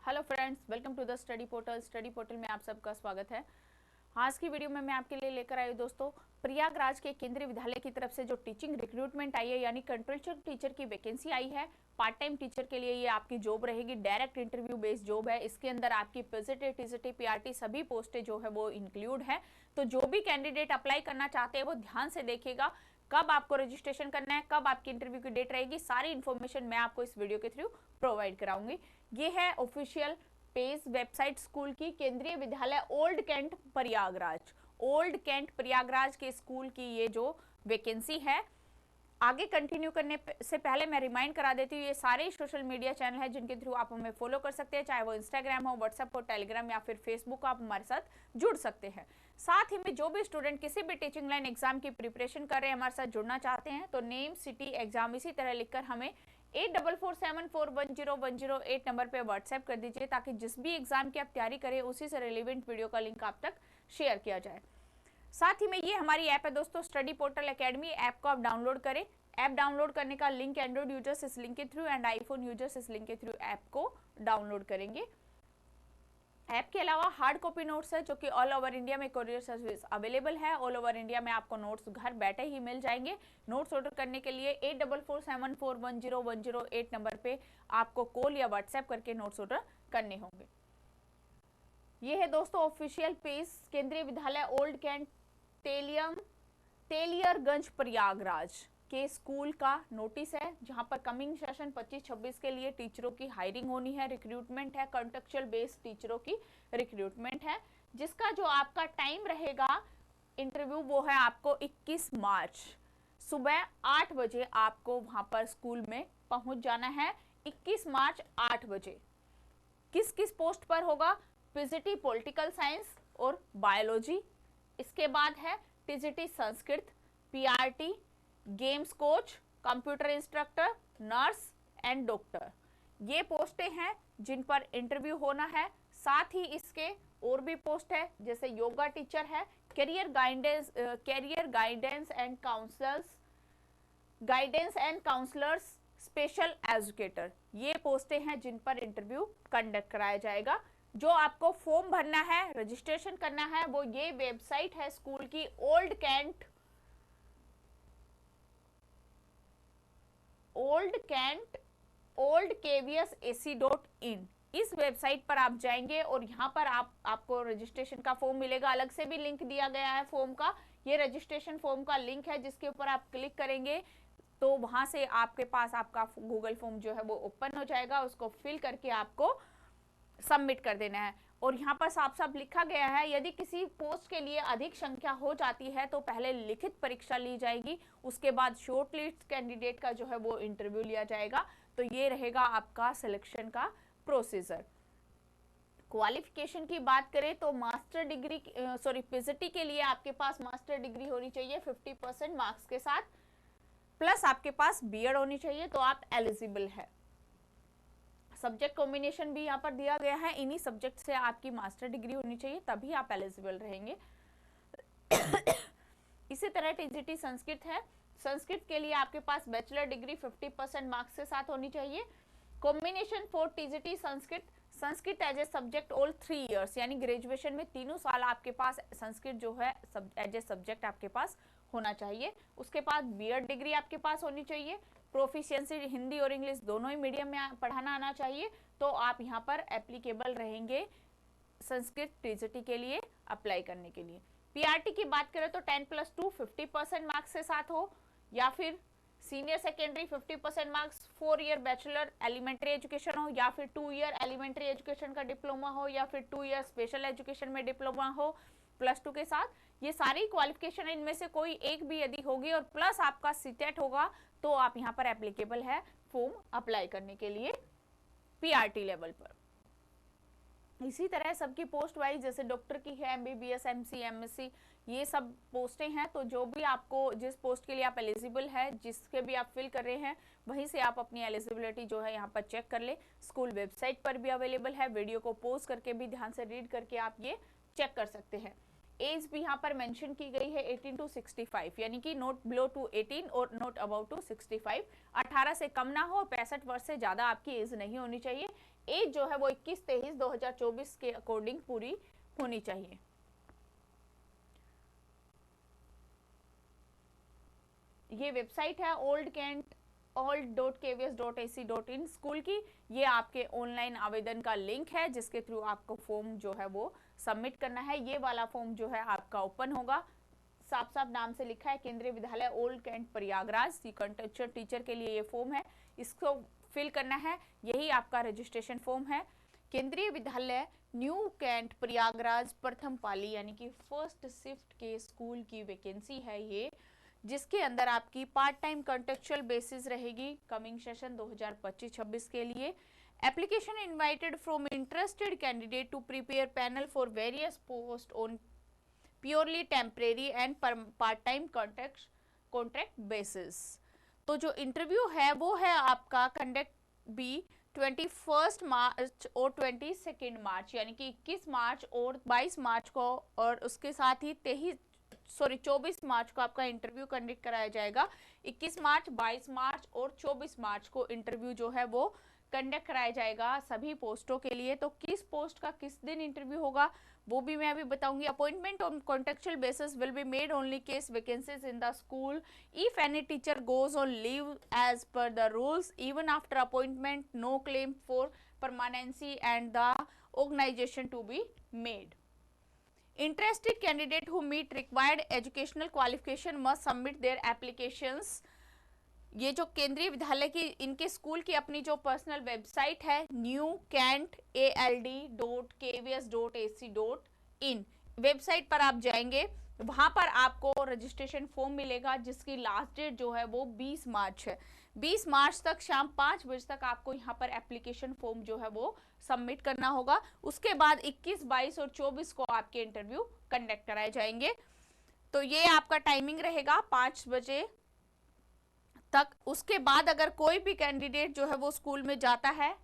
Hello friends, welcome to the study portal. Study portal में आप सबका स्वागत है। आज की वीडियो में मैं आपके लिए लेकर आई हूँ दोस्तों, प्रयागराज के केंद्रीय विद्यालय की तरफ से जो टीचिंग रिक्रूटमेंट आई है, यानी कंट्रोलर टीचर की वैकेंसी आई है। पार्ट टाइम टीचर के लिए ये आपकी जॉब रहेगी, डायरेक्ट इंटरव्यू बेस्ड जॉब है। इसके अंदर आपकी पीजीटी, टीजीटी, पीआरटी सभी पोस्टें जो है वो इंक्लूड है। तो जो भी कैंडिडेट अप्लाई करना चाहते हैं वो ध्यान से देखिएगा, कब आपको रजिस्ट्रेशन करना है, कब आपकी इंटरव्यू की डेट रहेगी, सारी इन्फॉर्मेशन मैं आपको इस वीडियो के थ्रू प्रोवाइड कराऊंगी। ये है ऑफिशियल पेज वेबसाइट स्कूल की, Kendriya Vidyalaya Old Cantt Prayagraj. Old Cantt Prayagraj के स्कूल की ये जो वैकेंसी है। आगे कंटिन्यू करने से पहले मैं रिमाइंड करा देती हूँ, ये सारे सोशल मीडिया चैनल हैं जिनके थ्रू आप हमें फॉलो कर सकते हैं, चाहे वो इंस्टाग्राम हो, व्हाट्सएप हो, टेलीग्राम या फिर फेसबुक, आप हमारे साथ जुड़ सकते हैं। साथ ही में जो भी स्टूडेंट किसी भी टीचिंग लाइन एग्जाम की प्रिपरेशन कर रहे हैं, हमारे साथ जुड़ना चाहते हैं, तो नेम, सिटी, एग्जाम इसी तरह लिखकर हमें 8447410108 नंबर पे व्हाट्सएप कर दीजिए, ताकि जिस भी एग्जाम की आप तैयारी करें उसी से रिलेवेंट वीडियो का लिंक आप तक शेयर किया जाए। साथ ही में ये हमारी ऐप है दोस्तों, स्टडी पोर्टल एकेडमी। ऐप को आप डाउनलोड करें। ऐप डाउनलोड करने का लिंक एंड्रॉइड यूजर्स इस लिंक के थ्रू एंड आईफोन यूजर्स इस लिंक के थ्रू ऐप को डाउनलोड करेंगे। ऐप के अलावा हार्ड कॉपी नोट्स है जो कि ऑल ओवर इंडिया में कोरियर सर्विस अवेलेबल है। ऑल ओवर इंडिया में आपको नोट्स घर बैठे ही मिल जाएंगे। नोट्स ऑर्डर करने के लिए 8447410108 नंबर पे आपको कॉल या व्हाट्सएप करके नोट्स ऑर्डर करने होंगे। ये है दोस्तों ऑफिशियल पेज, केंद्रीय विद्यालय ओल्ड कैंट तेलियरगंज प्रयागराज के स्कूल का नोटिस है, जहां पर कमिंग सेशन 25-26 के लिए टीचरों की हायरिंग होनी है। रिक्रूटमेंट है, कॉन्ट्रेक्चुअल बेस्ड टीचरों की रिक्रूटमेंट है, जिसका जो आपका टाइम रहेगा इंटरव्यू वो है आपको 21 मार्च सुबह 8 बजे आपको वहां पर स्कूल में पहुंच जाना है। 21 मार्च 8 बजे। किस किस पोस्ट पर होगा? पीजीटी पॉलिटिकल साइंस और बायोलॉजी। इसके बाद है TGT Sanskrit, PRT games coach, computer instructor, nurse and doctor. ये पोस्टें हैं जिन पर इंटरव्यू होना है। साथ ही इसके और भी पोस्ट है, जैसे योगा टीचर है, career guidance and counsellors, special educator. ये पोस्टें हैं जिन पर इंटरव्यू कंडक्ट कराया जाएगा। जो आपको फॉर्म भरना है, रजिस्ट्रेशन करना है, वो ये वेबसाइट है स्कूल की, oldkvisac.in। इस वेबसाइट पर आप जाएंगे और यहाँ पर आपको रजिस्ट्रेशन का फॉर्म मिलेगा। अलग से भी लिंक दिया गया है फॉर्म का। ये रजिस्ट्रेशन फॉर्म का लिंक है, जिसके ऊपर आप क्लिक करेंगे तो वहां से आपके पास आपका गूगल फॉर्म जो है वो ओपन हो जाएगा। उसको फिल करके आपको सबमिट कर देना है। और यहाँ पर साफ साफ लिखा गया है, यदि किसी पोस्ट के लिए अधिक संख्या हो जाती है तो पहले लिखित परीक्षा ली जाएगी, उसके बाद शॉर्ट लिस्ट कैंडिडेट का जो है वो इंटरव्यू लिया जाएगा। तो ये रहेगा आपका सिलेक्शन का प्रोसीजर। क्वालिफिकेशन की बात करें तो मास्टर डिग्री पीजीटी के लिए आपके पास मास्टर डिग्री होनी चाहिए 50% मार्क्स के साथ, प्लस आपके पास बीएड होनी चाहिए, तो आप एलिजिबल है। सब्जेक्ट कॉम्बिनेशन भी यहाँ पर दिया गया है, इन्हीं सब्जेक्ट से आपकी मास्टर डिग्री होनी चाहिए, तभी आप एलिजिबल रहेंगे। इसी तरह टीजीटी संस्कृत है। संस्कृत के लिए आपके पास बैचलर डिग्री 50% मार्क्स के साथ होनी चाहिए। Combination for TGT Sanskrit as a subject all 3 years, यानी ग्रेजुएशन में 3 साल आपके पास संस्कृत जो है एज ए सब्जेक्ट आपके पास होना चाहिए। उसके बाद बीएड डिग्री आपके पास होनी चाहिए। प्रोफिशिएंसी हिंदी और इंग्लिश दोनों ही मीडियम में पढ़ाना आना चाहिए, तो आप यहाँ पर एप्लीकेबल रहेंगे संस्कृत टीजीटी के लिए अप्लाई करने के लिए। पीआरटी की बात करें तो 10+2 50% मार्क्स के साथ हो, या फिर senior secondary 50% marks, 4 year bachelor elementary education हो, या फिर 2 ईयर एलिमेंट्री एजुकेशन का डिप्लोमा हो, या फिर 2 ईयर स्पेशल एजुकेशन में डिप्लोमा हो +2 के साथ। ये सारी क्वालिफिकेशन इनमें से कोई एक भी यदि होगी और प्लस आपका सीटेट होगा, तो आप यहाँ पर एप्लीकेबल है फॉर्म अप्लाई करने के लिए पीआरटी लेवल पर। इसी तरह सबकी पोस्ट वाइज, जैसे डॉक्टर की है, एमबीबीएस, एमसी, एमएससी, ये सब पोस्टें हैं। तो जो भी आपको जिस पोस्ट के लिए आप एलिजिबल है, जिसके भी आप फिल कर रहे हैं, वहीं से आप अपनी एलिजिबिलिटी जो है यहाँ पर चेक कर ले। स्कूल वेबसाइट पर भी अवेलेबल है, वीडियो को पॉज करके भी ध्यान से रीड करके आप ये चेक कर सकते हैं। एज भी यहाँ पर मेंशन की गई है 18 to 65, यानी कि नॉट बिलो टू 18 और नॉट अबाउट टू 65। 18 से कम ना हो, 65 वर्ष से ज्यादा आपकी एज नहीं होनी चाहिए। एज जो है वो 21-23-2024 के अकॉर्डिंग पूरी होनी चाहिए। ये वेबसाइट है old.kvs.ac.in स्कूल की। ये आपके ऑनलाइन आवेदन का लिंक है जिसके थ्रू आपको फॉर्म जो है वो सबमिट करना है। ये वाला फॉर्म जो है आपका ओपन होगा, साफ साफ नाम से लिखा है Kendriya Vidyalaya Old Cantt Prayagraj, contractual teacher के लिए ये फॉर्म है, इसको फिल करना है। यही आपका रजिस्ट्रेशन फॉर्म है। केंद्रीय विद्यालय न्यू कैंट प्रयागराज प्रथम पाली यानी कि फर्स्ट शिफ्ट के स्कूल की वैकेंसी है ये, जिसके अंदर आपकी पार्ट टाइम कॉन्ट्रेक्चुअल बेसिस रहेगी कमिंग सेशन 2025-26 के लिए। Application invited from interested candidate to prepare panel for various post on purely temporary and part time contract basis. तो जो इंटरव्यू है वो है आपका कंडक्ट बी 21 मार्च और 22 मार्च यानी कि 21 मार्च और 22 मार्च को, और उसके साथ ही 24 मार्च को आपका इंटरव्यू कंडक्ट कराया जाएगा। 21 मार्च, 22 मार्च और 24 मार्च को इंटरव्यू जो है वो कंडक्ट कराया जाएगा सभी पोस्टों के लिए। तो किस पोस्ट का किस दिन इंटरव्यू होगा वो भी मैं अभी बताऊंगी। Appointment on contractual basis will be made only case vacancies in the school if any teacher goes on leave as per the rules even after appointment, no claim for permanency and the organisation to be made. Interested candidate who meet required educational qualification must submit their applications। ये जो केंद्रीय विद्यालय की इनके school की अपनी जो personal website है newcantald.kvs.ac.in वेबसाइट पर आप जाएंगे, वहां पर आपको रजिस्ट्रेशन फॉर्म मिलेगा जिसकी लास्ट डेट जो है वो 20 मार्च है। 20 मार्च तक शाम 5 बजे तक आपको यहाँ पर एप्लीकेशन फॉर्म जो है वो सबमिट करना होगा। उसके बाद 21, 22 और 24 को आपके इंटरव्यू कंडक्ट कराए जाएंगे। तो ये आपका टाइमिंग रहेगा 5 बजे तक। उसके बाद अगर कोई भी कैंडिडेट जो है वो स्कूल में जाता है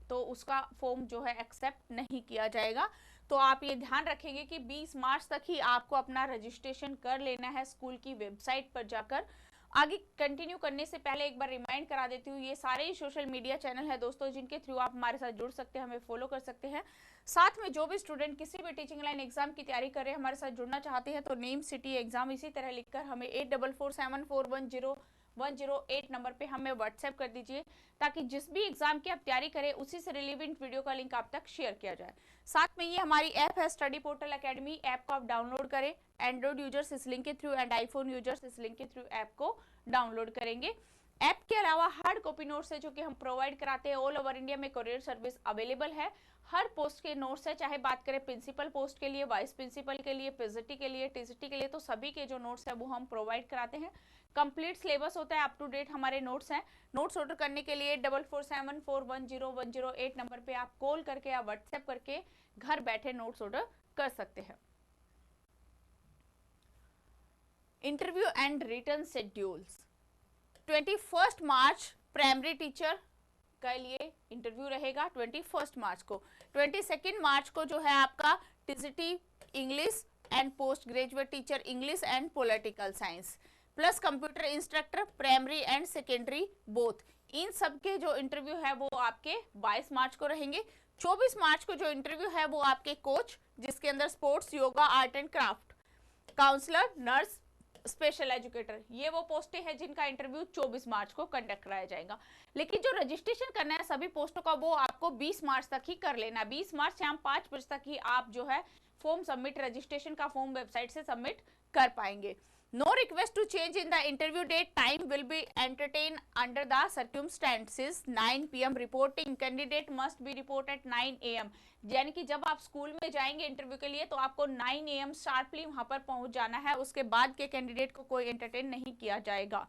तो उसका फॉर्म जो है एक्सेप्ट नहीं किया जाएगा। तो आप ये ध्यान रखेंगे कि 20 मार्च तक ही आपको अपना रजिस्ट्रेशन कर लेना है स्कूल की वेबसाइट पर जाकर। आगे कंटिन्यू करने से पहले एक बार रिमाइंड करा देती हूँ, ये सारे ही सोशल मीडिया चैनल है दोस्तों जिनके थ्रू आप हमारे साथ जुड़ सकते हैं, हमें फॉलो कर सकते हैं। साथ में जो भी स्टूडेंट किसी भी टीचिंग लाइन एग्जाम की तैयारी कर रहे हैं, हमारे साथ जुड़ना चाहते हैं तो नेम, सिटी, एग्जाम इसी तरह लिखकर हमें 8447410108 नंबर पे हमें व्हाट्सएप कर दीजिए ताकि जिस भी एग्जाम की आप तैयारी करें उसी से रिलेवेंट वीडियो का लिंक आप तक शेयर किया जाए। साथ में ये हमारी ऐप है स्टडी पोर्टल एकेडमी, ऐप को आप डाउनलोड करें। एंड्रॉइड यूजर्स इस लिंक के थ्रू एंड आईफोन यूजर्स इस लिंक के थ्रू ऐप को डाउनलोड करेंगे। ऐप के अलावा हार्ड कॉपी नोट्स है जो कि हम प्रोवाइड कराते हैं। ऑल ओवर इंडिया में कोरियर सर्विस अवेलेबल है। हर पोस्ट के नोट्स है, चाहे बात करें प्रिंसिपल पोस्ट के लिए, वाइस प्रिंसिपल के लिए, पीजीटी के लिए, टीसीटी के लिए, तो सभी के जो नोट्स है वो हम प्रोवाइड कराते हैं। कंप्लीट सिलेबस होता है, अप टू डेट हमारे नोट्स हैं। नोट्स ऑर्डर करने के लिए 4474410108 नंबर पे आप कॉल करके या व्हाट्सएप करके घर बैठे नोट्स ऑर्डर कर सकते हैं। Interview and written schedules 21 March primary teacher के लिए इंटरव्यू रहेगा 21 मार्च को। 22 मार्च को जो है आपका TGT English and post graduate teacher English and political science plus computer instructor primary and secondary both, इन सब के जो इंटरव्यू है वो आपके 22 मार्च को रहेंगे। 24 मार्च को जो इंटरव्यू है वो आपके कोच, जिसके अंदर sports, yoga, art and craft, counsellor, nurse, special educator, ये वो पोस्टें हैं जिनका इंटरव्यू 24 मार्च को कंडक्ट कराया जाएगा। लेकिन जो रजिस्ट्रेशन करना है सभी पोस्टों का वो आपको 20 मार्च तक ही कर लेना। 20 मार्च शाम 5 बजे तक ही आप जो है फॉर्म सबमिट, रजिस्ट्रेशन का फॉर्म वेबसाइट से सबमिट कर पाएंगे। No request to change in the interview date. Time will be entertained under the circumstances. 9 PM reporting. Candidate must be report at 9 AM. यानी कि जब आप स्कूल में जाएंगे इंटरव्यू के लिए तो आपको 9 AM शार्पली वहां पर पहुंच जाना है। उसके बाद के कैंडिडेट को कोई एंटरटेन नहीं किया जाएगा।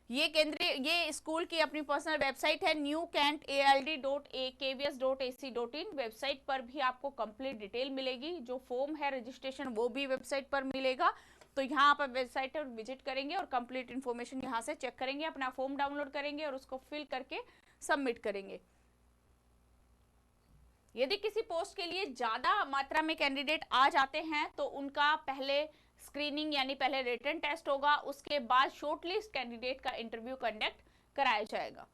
ये स्कूल की अपनी पर्सनल वेबसाइट है newcantald.kvs.ac.in। वेबसाइट पर भी आपको कंप्लीट डिटेल मिलेगी। जो फॉर्म है रजिस्ट्रेशन वो भी वेबसाइट पर मिलेगा। तो यहाँ आप वेबसाइट पर विजिट करेंगे और कंप्लीट इन्फॉर्मेशन यहाँ से चेक करेंगे, अपना फॉर्म डाउनलोड करेंगे और उसको फिल करके सबमिट करेंगे। यदि किसी पोस्ट के लिए ज्यादा मात्रा में कैंडिडेट आ जाते हैं तो उनका पहले स्क्रीनिंग यानी पहले रिटन टेस्ट होगा, उसके बाद शॉर्टलिस्ट कैंडिडेट का इंटरव्यू कंडक्ट कराया जाएगा।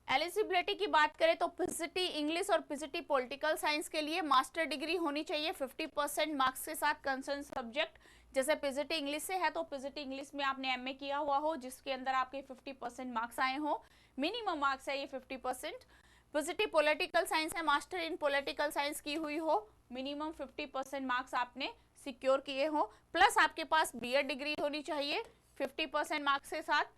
एलिजिबिलिटी की बात करें तो पीजीटी इंग्लिश और पीजीटी पॉलिटिकल साइंस के लिए मास्टर डिग्री होनी चाहिए 50% मार्क्स के साथ कंसर्न सब्जेक्ट। जैसे पीजीटी इंग्लिश से है तो पीजीटी इंग्लिश में आपने एमए किया हुआ हो जिसके अंदर आपके 50% मार्क्स आए हो, मिनिमम मार्क्स है ये 50%। पीजीटी पॉलिटिकल साइंस है, मास्टर इन पॉलिटिकल साइंस की हुई हो, मिनिमम 50% मार्क्स आपने सिक्योर किए हो, प्लस आपके पास बीएड डिग्री होनी चाहिए 50% मार्क्स के साथ,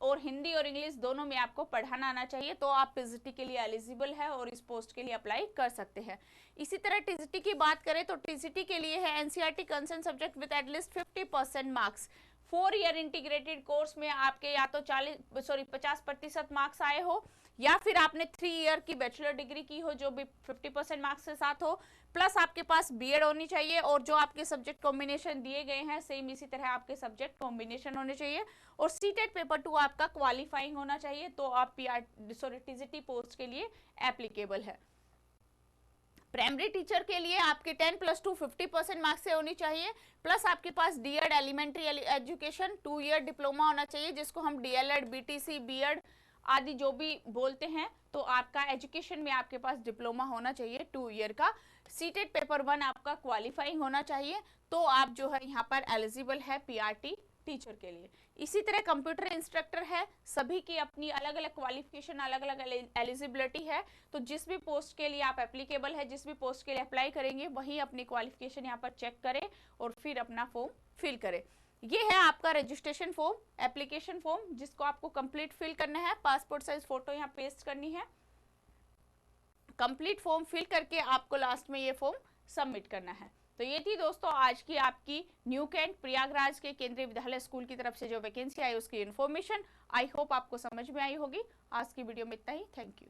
और हिंदी और इंग्लिश दोनों में आपको पढ़ाना आना चाहिए, तो आप पीजीटी के लिए एलिजिबल है और इस पोस्ट के लिए अप्लाई कर सकते हैं। इसी तरह टीजीटी की बात करें तो टीजीटी के लिए है NCERT concern subject with at least 50% marks. 4 year integrated course में आपके या तो 50% मार्क्स आए हो, या फिर आपने 3 ईयर की बैचलर डिग्री की हो जो भी 50% मार्क्स के साथ हो, प्लस आपके पास बीएड होनी चाहिए, और जो आपके सब्जेक्ट कॉम्बिनेशन दिए गए हैं सेम इसी तरह आपके सब्जेक्ट कॉम्बिनेशन होने चाहिए, और सीटेट पेपर 2 आपका क्वालिफाइंग होना चाहिए, तो आप टीजीटी पोस्ट के लिए एप्लीकेबल है। प्राइमरी टीचर के लिए आपके 10+2 50% मार्क्स से होनी चाहिए, प्लस आपके पास DEd elementary education 2 year diploma होना चाहिए, जिसको हम डीएलएड बीटीसी बीएड आदि जो भी बोलते हैं, तो आपका एजुकेशन में आपके पास डिप्लोमा होना चाहिए 2 ईयर का। सीटेट पेपर 1 आपका क्वालिफाइंग होना चाहिए, तो आप जो है यहाँ पर एलिजिबल है पीआरटी टीचर के लिए। इसी तरह कंप्यूटर इंस्ट्रक्टर है, सभी की अपनी अलग अलग क्वालिफिकेशन अलग अलग एलिजिबिलिटी है, तो जिस भी पोस्ट के लिए आप एप्लीकेबल है, जिस भी पोस्ट के लिए अप्लाई करेंगे वही अपनी क्वालिफिकेशन यहाँ पर चेक करें और फिर अपना फॉर्म फिल करें। ये है आपका रजिस्ट्रेशन फॉर्म, एप्लीकेशन फॉर्म, जिसको आपको कंप्लीट फिल करना है, पासपोर्ट साइज फोटो यहाँ पेस्ट करनी है, कंप्लीट फॉर्म फिल करके आपको लास्ट में ये फॉर्म सबमिट करना है। तो ये थी दोस्तों आज की आपकी न्यू कैंट प्रयागराज के केंद्रीय विद्यालय स्कूल की तरफ से जो वैकेंसी आई उसकी इन्फॉर्मेशन। आई होप आपको समझ में आई होगी। आज की वीडियो में इतना ही। Thank you.